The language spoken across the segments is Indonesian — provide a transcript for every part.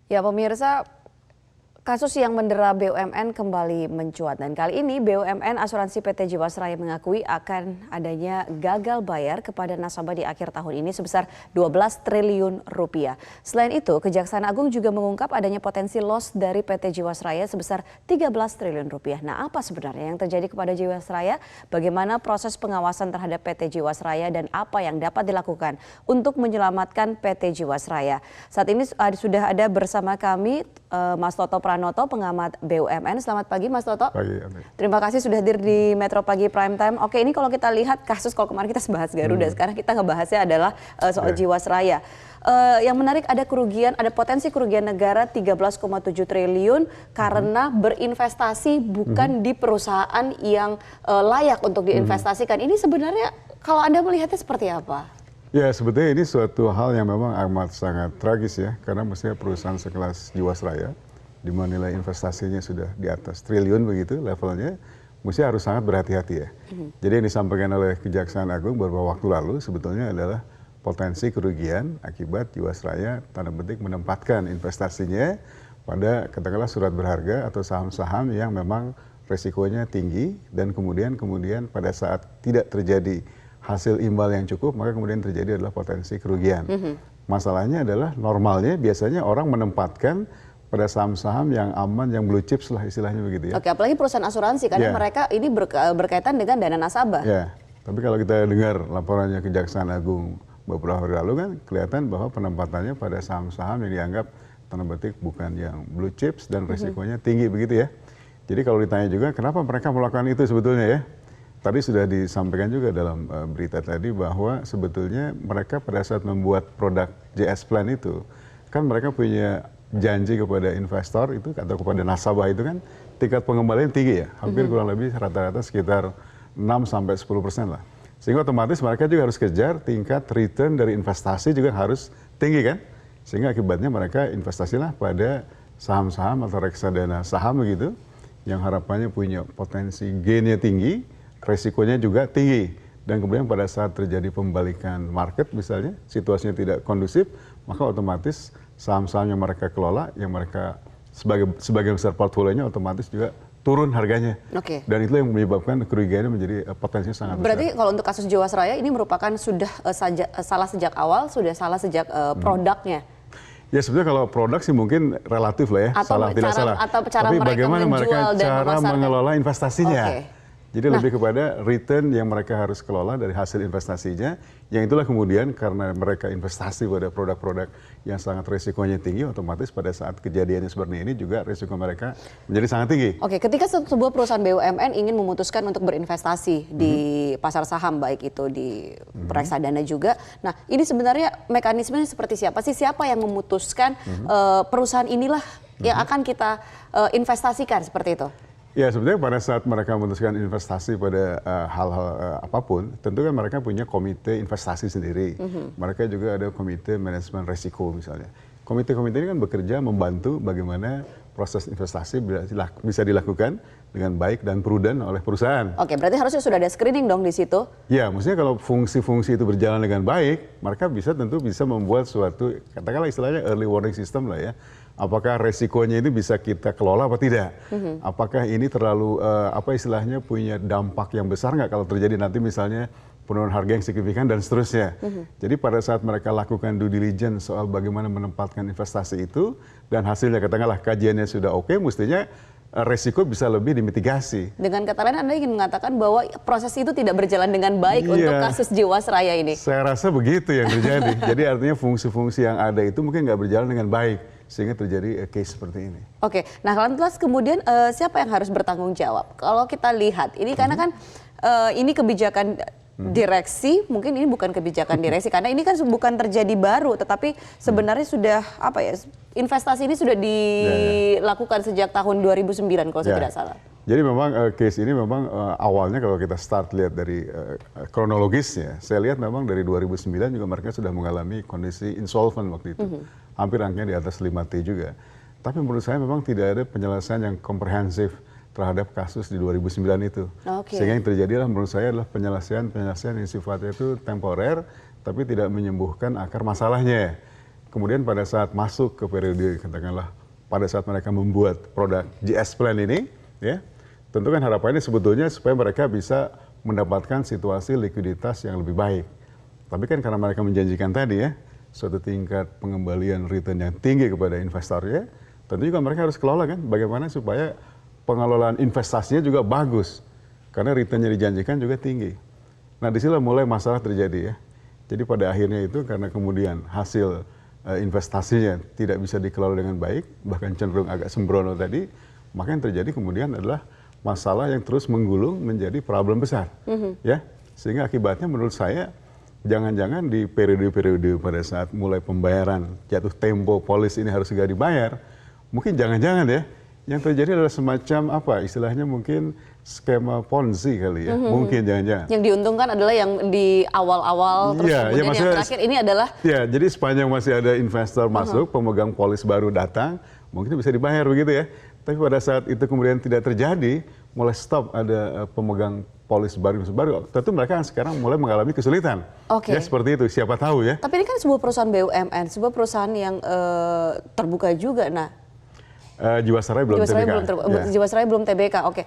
Ya pemirsa, kasus yang mendera BUMN kembali mencuat dan kali ini BUMN Asuransi PT Jiwasraya mengakui akan adanya gagal bayar kepada nasabah di akhir tahun ini sebesar 12 triliun rupiah. Selain itu, Kejaksaan Agung juga mengungkap adanya potensi loss dari PT Jiwasraya sebesar 13 triliun rupiah. Nah, apa sebenarnya yang terjadi kepada Jiwasraya? Bagaimana proses pengawasan terhadap PT Jiwasraya dan apa yang dapat dilakukan untuk menyelamatkan PT Jiwasraya? Saat ini sudah ada bersama kami Mas Toto Pranoto, pengamat BUMN. Selamat pagi Mas Toto. Pagi. Terima kasih sudah hadir di Metro Pagi Prime Time. Oke, ini kalau kita lihat kasus, kalau kemarin kita bahas Garuda, sekarang kita ngebahasnya adalah soal Jiwasraya. Yang menarik ada potensi kerugian negara 13,7 triliun karena berinvestasi bukan di perusahaan yang layak untuk diinvestasikan. Ini sebenarnya kalau Anda melihatnya seperti apa? Ya, sebetulnya ini suatu hal yang memang amat sangat tragis ya, karena mestinya perusahaan sekelas Jiwasraya, di mana nilai investasinya sudah di atas triliun begitu levelnya, mesti harus sangat berhati-hati ya. Jadi yang disampaikan oleh Kejaksaan Agung beberapa waktu lalu sebetulnya adalah potensi kerugian akibat Jiwasraya tanda petik menempatkan investasinya pada katakanlah surat berharga atau saham-saham yang memang resikonya tinggi dan kemudian pada saat tidak terjadi hasil imbal yang cukup, maka kemudian terjadi adalah potensi kerugian. Masalahnya adalah normalnya biasanya orang menempatkan pada saham-saham yang aman, yang blue chips lah istilahnya begitu ya. Oke, apalagi perusahaan asuransi, karena mereka ini berkaitan dengan dana nasabah. Ya, tapi kalau kita dengar laporannya Kejaksaan Agung beberapa hari lalu kan kelihatan bahwa penempatannya pada saham-saham yang dianggap tanda petik bukan yang blue chips dan resikonya tinggi begitu ya. Jadi kalau ditanya juga kenapa mereka melakukan itu sebetulnya ya. Tadi sudah disampaikan juga dalam berita tadi bahwa sebetulnya mereka pada saat membuat produk JS Plan itu, kan mereka punya janji kepada investor itu atau kepada nasabah itu kan tingkat pengembalian tinggi ya, hampir kurang lebih rata-rata sekitar 6-10% lah. Sehingga otomatis mereka juga harus kejar tingkat return dari investasi juga harus tinggi kan, sehingga akibatnya mereka investasilah pada saham-saham atau reksadana saham begitu, yang harapannya punya potensi gainnya tinggi, resikonya juga tinggi, dan kemudian pada saat terjadi pembalikan market misalnya situasinya tidak kondusif, maka otomatis saham-saham yang mereka kelola, yang mereka sebagian besar portfolionya otomatis juga turun harganya. Dan itu yang menyebabkan kerugiannya menjadi potensinya sangat besar. Berarti kalau untuk kasus Jiwasraya ini merupakan sudah salah sejak awal, sudah salah sejak produknya. Ya sebetulnya kalau produk sih mungkin relatif lah ya, salah tidak salah. Tapi bagaimana mereka cara mengelola investasinya. Jadi lebih kepada return yang mereka harus kelola dari hasil investasinya, yang itulah kemudian karena mereka investasi pada produk-produk yang sangat risikonya tinggi, otomatis pada saat kejadiannya seperti ini juga risiko mereka menjadi sangat tinggi. Oke, ketika sebuah perusahaan BUMN ingin memutuskan untuk berinvestasi di pasar saham, baik itu di reksadana juga, nah ini sebenarnya mekanismenya seperti siapa sih? Siapa yang memutuskan perusahaan inilah yang akan kita investasikan seperti itu? Ya sebenarnya pada saat mereka memutuskan investasi pada hal-hal apapun, tentu kan mereka punya komite investasi sendiri. Mereka juga ada komite manajemen resiko misalnya. Komite-komite ini kan bekerja membantu bagaimana proses investasi bisa dilakukan dengan baik dan prudent oleh perusahaan. Oke, berarti harusnya sudah ada screening dong di situ? Ya, maksudnya kalau fungsi-fungsi itu berjalan dengan baik, mereka tentu bisa membuat suatu, katakanlah istilahnya early warning system lah ya. Apakah resikonya ini bisa kita kelola apa tidak? Apakah ini terlalu istilahnya punya dampak yang besar nggak kalau terjadi nanti misalnya penurunan harga yang signifikan dan seterusnya. Jadi pada saat mereka lakukan due diligence soal bagaimana menempatkan investasi itu dan hasilnya katakanlah kajiannya sudah oke, mestinya resiko bisa lebih dimitigasi. Dengan kata lain Anda ingin mengatakan bahwa proses itu tidak berjalan dengan baik untuk kasus Jiwasraya ini? Saya rasa begitu yang terjadi. Jadi artinya fungsi-fungsi yang ada itu mungkin nggak berjalan dengan baik, sehingga terjadi case seperti ini. Oke, nah lantas kemudian siapa yang harus bertanggung jawab? Kalau kita lihat ini karena kan ini kebijakan direksi, mungkin ini bukan kebijakan direksi karena ini kan bukan terjadi baru, tetapi sebenarnya sudah investasi ini sudah dilakukan sejak tahun 2009 kalau saya tidak salah. Jadi memang case ini memang awalnya kalau kita start lihat dari kronologisnya, saya lihat memang dari 2009 juga mereka sudah mengalami kondisi insolvent waktu itu. Hampir angkanya di atas 5T juga. Tapi menurut saya memang tidak ada penyelesaian yang komprehensif terhadap kasus di 2009 itu. Sehingga yang terjadi adalah menurut saya adalah penyelesaian yang sifatnya itu temporer, tapi tidak menyembuhkan akar masalahnya. kemudian pada saat masuk ke periode katakanlah pada saat mereka membuat produk GS Plan ini, ya, tentu kan harapannya sebetulnya supaya mereka bisa mendapatkan situasi likuiditas yang lebih baik. Tapi kan karena mereka menjanjikan tadi ya, suatu tingkat pengembalian return yang tinggi kepada investornya, tentu juga mereka harus kelola kan bagaimana supaya pengelolaan investasinya juga bagus. Karena returnnya dijanjikan juga tinggi. Nah disinilah mulai masalah terjadi ya. Jadi pada akhirnya itu karena kemudian hasil investasinya tidak bisa dikelola dengan baik, bahkan cenderung agak sembrono tadi, maka yang terjadi kemudian adalah masalah yang terus menggulung menjadi problem besar. Ya, sehingga akibatnya menurut saya jangan-jangan di periode-periode pada saat mulai pembayaran jatuh tempo polis ini harus segera dibayar, mungkin jangan-jangan ya yang terjadi adalah semacam apa istilahnya mungkin skema ponzi kali ya, mungkin jangan-jangan. Yang diuntungkan adalah yang di awal-awal, terus kemudian yang terakhir ini adalah. Ya, jadi sepanjang masih ada investor masuk, pemegang polis baru datang, mungkin bisa dibayar begitu ya. Tapi pada saat itu kemudian tidak terjadi, mulai stop ada pemegang polis baru, tentu mereka sekarang mulai mengalami kesulitan. Ya seperti itu, siapa tahu ya. Tapi ini kan sebuah perusahaan BUMN, sebuah perusahaan yang terbuka juga, nah. Jiwasraya belum TBK. Jiwasraya belum TBK, oke.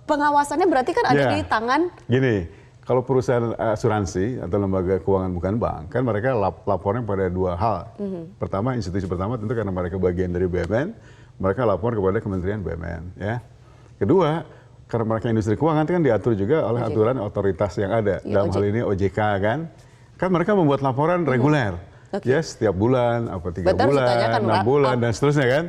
Pengawasannya berarti kan ada di tangan. Gini, kalau perusahaan asuransi atau lembaga keuangan bukan bank, kan mereka lapornya pada dua hal. Pertama, institusi pertama tentu karena mereka bagian dari BUMN, mereka lapor kepada Kementerian BUMN. Ya. Kedua, karena mereka industri keuangan kan diatur juga oleh aturan otoritas yang ada. Dalam hal ini OJK kan mereka membuat laporan reguler. Ya, setiap bulan, 3 bulan, 6 bulan, dan seterusnya kan.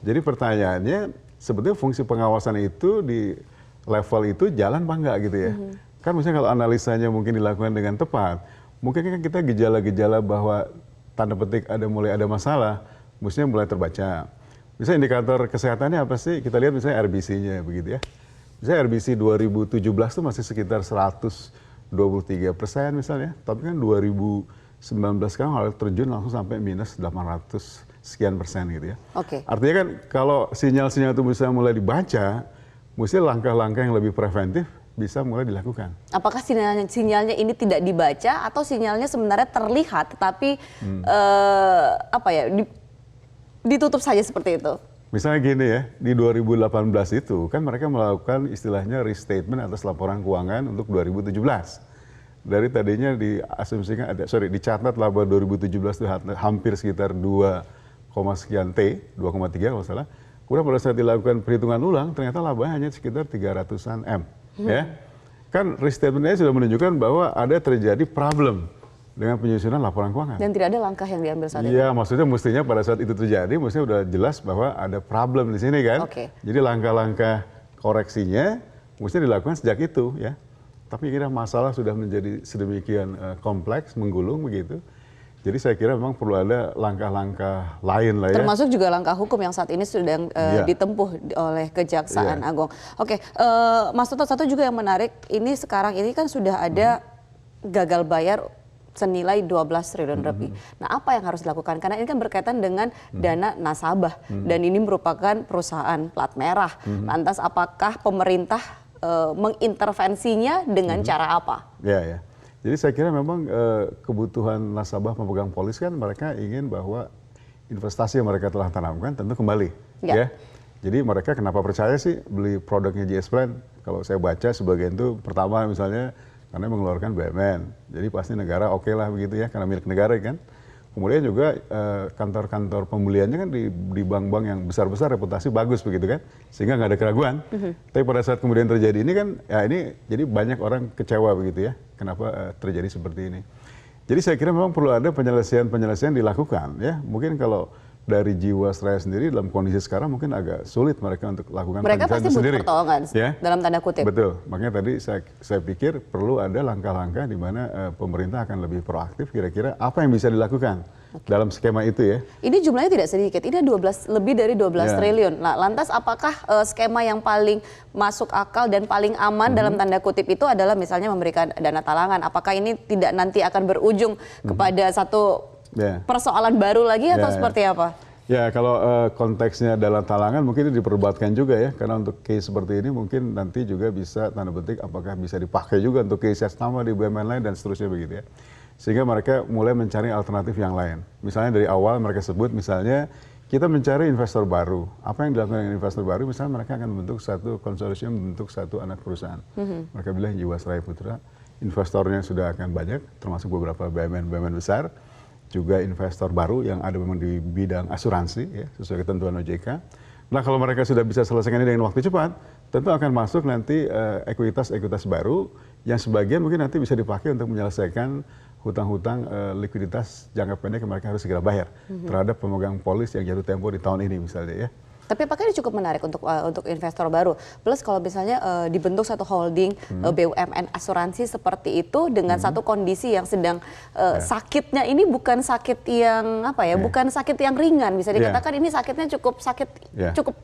Jadi pertanyaannya, sebetulnya fungsi pengawasan itu di level itu jalan apa enggak gitu ya. Kan misalnya kalau analisanya mungkin dilakukan dengan tepat, mungkin kan kita gejala-gejala bahwa tanda petik mulai ada masalah, mestinya mulai terbaca. Misalnya indikator kesehatannya apa sih? Kita lihat misalnya RBC-nya begitu ya. Misalnya RBC 2017 itu masih sekitar 123% misalnya, tapi kan 2019 sekarang malah terjun langsung sampai minus 800 sekian persen gitu ya. Artinya kan kalau sinyal-sinyal itu bisa mulai dibaca, mesti langkah-langkah yang lebih preventif bisa mulai dilakukan. Apakah sinyalnya ini tidak dibaca atau sinyalnya sebenarnya terlihat tetapi ditutup saja seperti itu? Misalnya gini ya, di 2018 itu kan mereka melakukan istilahnya restatement atas laporan keuangan untuk 2017. Dari tadinya diasumsikan dicatat laba 2017 itu hampir sekitar 2,sekian T, 2,3 kalau salah. Kemudian pada saat dilakukan perhitungan ulang, ternyata labanya hanya sekitar 300-an M. Ya. Kan restatementnya sudah menunjukkan bahwa ada terjadi problem dengan penyusunan laporan keuangan. Dan tidak ada langkah yang diambil saat itu? Iya, maksudnya mestinya pada saat itu terjadi, mestinya sudah jelas bahwa ada problem di sini kan. Jadi langkah-langkah koreksinya mestinya dilakukan sejak itu ya. Tapi kira masalah sudah menjadi sedemikian kompleks, menggulung begitu. Jadi saya kira memang perlu ada langkah-langkah lain lah ya. Termasuk juga langkah hukum yang saat ini sedang ditempuh oleh Kejaksaan Agung. Mas Toto, satu juga yang menarik, ini sekarang ini kan sudah ada gagal bayar senilai 12 triliun lebih. Nah apa yang harus dilakukan? Karena ini kan berkaitan dengan dana nasabah dan ini merupakan perusahaan plat merah. Lantas apakah pemerintah mengintervensinya dengan cara apa? Ya. Jadi saya kira memang kebutuhan nasabah pemegang polis kan mereka ingin bahwa investasi yang mereka telah tanamkan tentu kembali. Ya. Jadi mereka kenapa percaya sih beli produknya GS Plan? Kalau saya baca sebagian itu pertama misalnya karena mengeluarkan BUMN. Jadi pasti negara oke lah begitu ya karena milik negara kan. Kemudian juga kantor-kantor pembeliannya kan di bank-bank yang besar-besar reputasi bagus begitu kan, sehingga nggak ada keraguan. Tapi pada saat kemudian terjadi ini kan, ya ini jadi banyak orang kecewa begitu ya, kenapa terjadi seperti ini. Jadi saya kira memang perlu ada penyelesaian dilakukan ya. Mungkin kalau dari Jiwasraya sendiri dalam kondisi sekarang mungkin agak sulit mereka untuk lakukan mereka pasti butuh pertolongan ya? Dalam tanda kutip. Betul, makanya tadi saya pikir perlu ada langkah-langkah di mana pemerintah akan lebih proaktif kira-kira apa yang bisa dilakukan dalam skema itu ya. Ini jumlahnya tidak sedikit, ini lebih dari 12 triliun. Nah, lantas apakah skema yang paling masuk akal dan paling aman dalam tanda kutip itu adalah misalnya memberikan dana talangan? Apakah ini tidak nanti akan berujung kepada satu persoalan baru lagi atau seperti apa? Ya kalau konteksnya dalam talangan mungkin itu diperdebatkan juga ya, karena untuk case seperti ini mungkin nanti juga bisa tanda petik apakah bisa dipakai juga untuk case yang sama di BUMN lain dan seterusnya begitu ya. sehingga mereka mulai mencari alternatif yang lain. Misalnya dari awal mereka sebut misalnya kita mencari investor baru. Apa yang dilakukan dengan investor baru? Misalnya mereka akan membentuk satu konsorsium, membentuk satu anak perusahaan. Mereka bilang Jiwasraya Putra, investornya sudah akan banyak, termasuk beberapa BUMN besar, juga investor baru yang ada memang di bidang asuransi, ya, sesuai ketentuan OJK. Nah kalau mereka sudah bisa selesaikan ini dengan waktu cepat, tentu akan masuk nanti ekuitas baru yang sebagian mungkin nanti bisa dipakai untuk menyelesaikan hutang-hutang likuiditas jangka pendek yang mereka harus segera bayar terhadap pemegang polis yang jatuh tempo di tahun ini misalnya ya. Tapi apakah ini cukup menarik untuk investor baru? Plus kalau misalnya dibentuk satu holding BUMN asuransi seperti itu dengan satu kondisi yang sedang sakitnya ini bukan sakit yang apa ya, bukan sakit yang ringan, bisa dikatakan ini sakitnya cukup cukup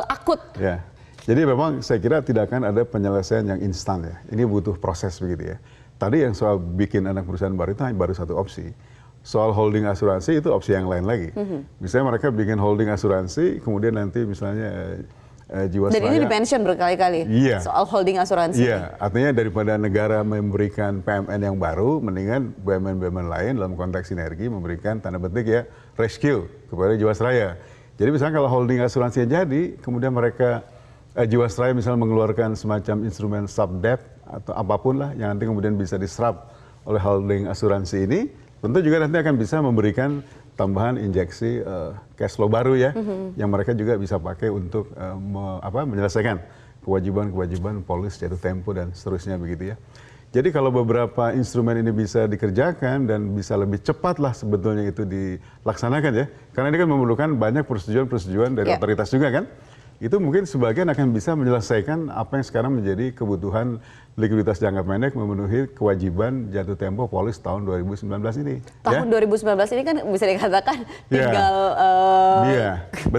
akut. Ya. Jadi memang saya kira tidak akan ada penyelesaian yang instan ya. Ini butuh proses begitu ya. Tadi yang soal bikin anak perusahaan baru itu hanya baru satu opsi. Soal holding asuransi itu opsi yang lain lagi. Misalnya mereka bikin holding asuransi, kemudian nanti misalnya Jiwasraya. Dan ini di-mention berkali-kali soal holding asuransi. Iya, artinya daripada negara memberikan PMN yang baru, mendingan BUMN-BUMN lain dalam konteks sinergi memberikan tanda petik ya rescue kepada Jiwasraya. Jadi misalnya kalau holding asuransi jadi, kemudian mereka Jiwasraya misalnya mengeluarkan semacam instrumen sub-debt atau apapun lah yang nanti kemudian bisa diserap oleh holding asuransi ini, tentu juga nanti akan bisa memberikan tambahan injeksi cash flow baru ya, yang mereka juga bisa pakai untuk menyelesaikan kewajiban-kewajiban polis jatuh tempo dan seterusnya begitu ya. Jadi kalau beberapa instrumen ini bisa dikerjakan dan bisa lebih cepat lah sebetulnya itu dilaksanakan ya, karena ini kan memerlukan banyak persetujuan dari otoritas juga kan. Itu mungkin sebagian akan bisa menyelesaikan apa yang sekarang menjadi kebutuhan likuiditas jangka pendek memenuhi kewajiban jatuh tempo polis tahun 2019 ini. Tahun 2019 ini kan bisa dikatakan tinggal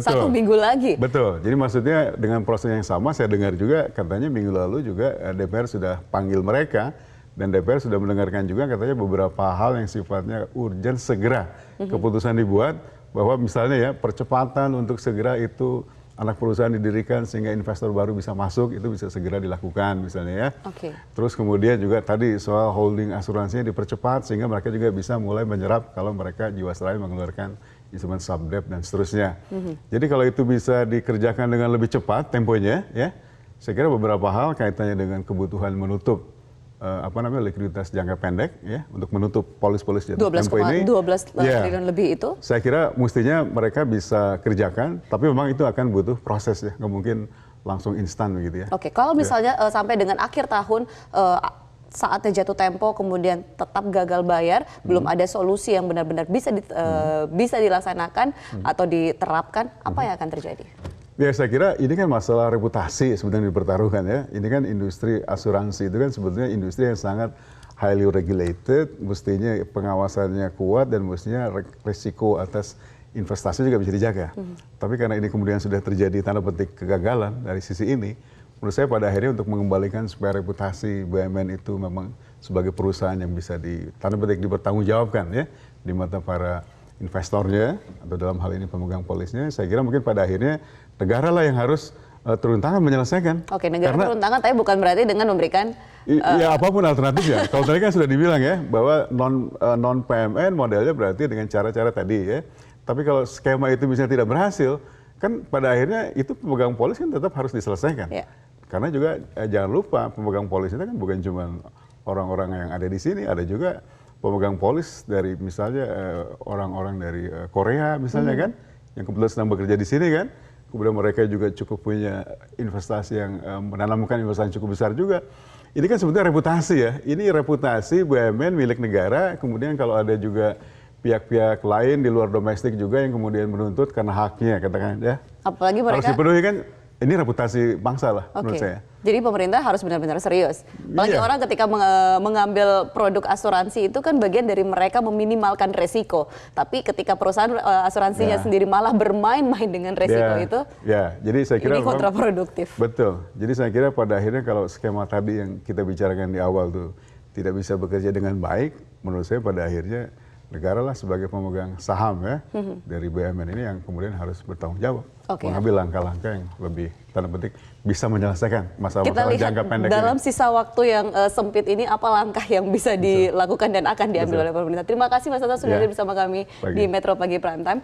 satu minggu lagi. Betul, jadi maksudnya dengan proses yang sama saya dengar juga katanya minggu lalu juga DPR sudah panggil mereka dan DPR sudah mendengarkan juga katanya beberapa hal yang sifatnya urgent segera keputusan dibuat bahwa misalnya ya percepatan untuk segera itu anak perusahaan didirikan sehingga investor baru bisa masuk, itu bisa segera dilakukan misalnya ya. Terus kemudian juga tadi soal holding asuransinya dipercepat sehingga mereka juga bisa mulai menyerap kalau mereka Jiwasraya mengeluarkan instrumen sub-debt dan seterusnya. Jadi kalau itu bisa dikerjakan dengan lebih cepat temponya ya, saya kira beberapa hal kaitannya dengan kebutuhan menutup likuiditas jangka pendek ya untuk menutup polis-polis jatuh tempo ini 12 triliun lebih itu. Saya kira mestinya mereka bisa kerjakan, tapi memang itu akan butuh proses ya, nggak mungkin langsung instan begitu ya. Oke, kalau misalnya sampai dengan akhir tahun saatnya jatuh tempo kemudian tetap gagal bayar, belum ada solusi yang benar-benar bisa dilaksanakan atau diterapkan, apa yang akan terjadi? Ya saya kira ini kan masalah reputasi sebetulnya dipertaruhkan ya. Ini kan industri asuransi itu kan sebetulnya industri yang sangat highly regulated, mestinya pengawasannya kuat dan mestinya risiko atas investasi juga bisa dijaga. Tapi karena ini kemudian sudah terjadi tanda petik kegagalan dari sisi ini, menurut saya pada akhirnya untuk mengembalikan supaya reputasi BUMN itu memang sebagai perusahaan yang bisa tanda petik dipertanggungjawabkan ya di mata para investornya atau dalam hal ini pemegang polisnya, saya kira mungkin pada akhirnya negara lah yang harus turun tangan menyelesaikan. Oke, negara turun tangan tapi bukan berarti dengan memberikan ya apapun alternatifnya. Kalau tadi kan sudah dibilang ya bahwa non PMN modelnya berarti dengan cara-cara tadi ya. Tapi kalau skema itu misalnya tidak berhasil, kan pada akhirnya itu pemegang polis kan tetap harus diselesaikan. Karena juga jangan lupa pemegang polis itu kan bukan cuma orang-orang yang ada di sini, ada juga pemegang polis dari misalnya orang-orang dari Korea misalnya kan, yang kebetulan sedang bekerja di sini kan. Kemudian mereka juga cukup punya investasi yang menanamkan investasi cukup besar juga. Ini kan sebetulnya reputasi ya. Ini reputasi BUMN milik negara. Kemudian kalau ada juga pihak-pihak lain di luar domestik juga yang kemudian menuntut karena haknya katakan ya. Apalagi mereka harus dipenuhi kan. Ini reputasi bangsa lah menurut saya. Jadi pemerintah harus benar-benar serius. Apalagi orang ketika mengambil produk asuransi itu kan bagian dari mereka meminimalkan resiko. Tapi ketika perusahaan asuransinya sendiri malah bermain-main dengan resiko itu, jadi saya kira ini kontraproduktif. Betul. Jadi saya kira pada akhirnya kalau skema tadi yang kita bicarakan di awal tuh tidak bisa bekerja dengan baik, menurut saya pada akhirnya negara lah sebagai pemegang saham ya dari BUMN ini yang kemudian harus bertanggung jawab, mengambil langkah-langkah yang lebih tanda petik bisa menyelesaikan Kita masalah-masalah lihat jangka pendek dalam ini. sisa waktu yang sempit ini apa langkah yang bisa dilakukan dan akan diambil oleh pemerintah. Terima kasih Mas Toto sudah hadir bersama kami di Metro Pagi Prime Time.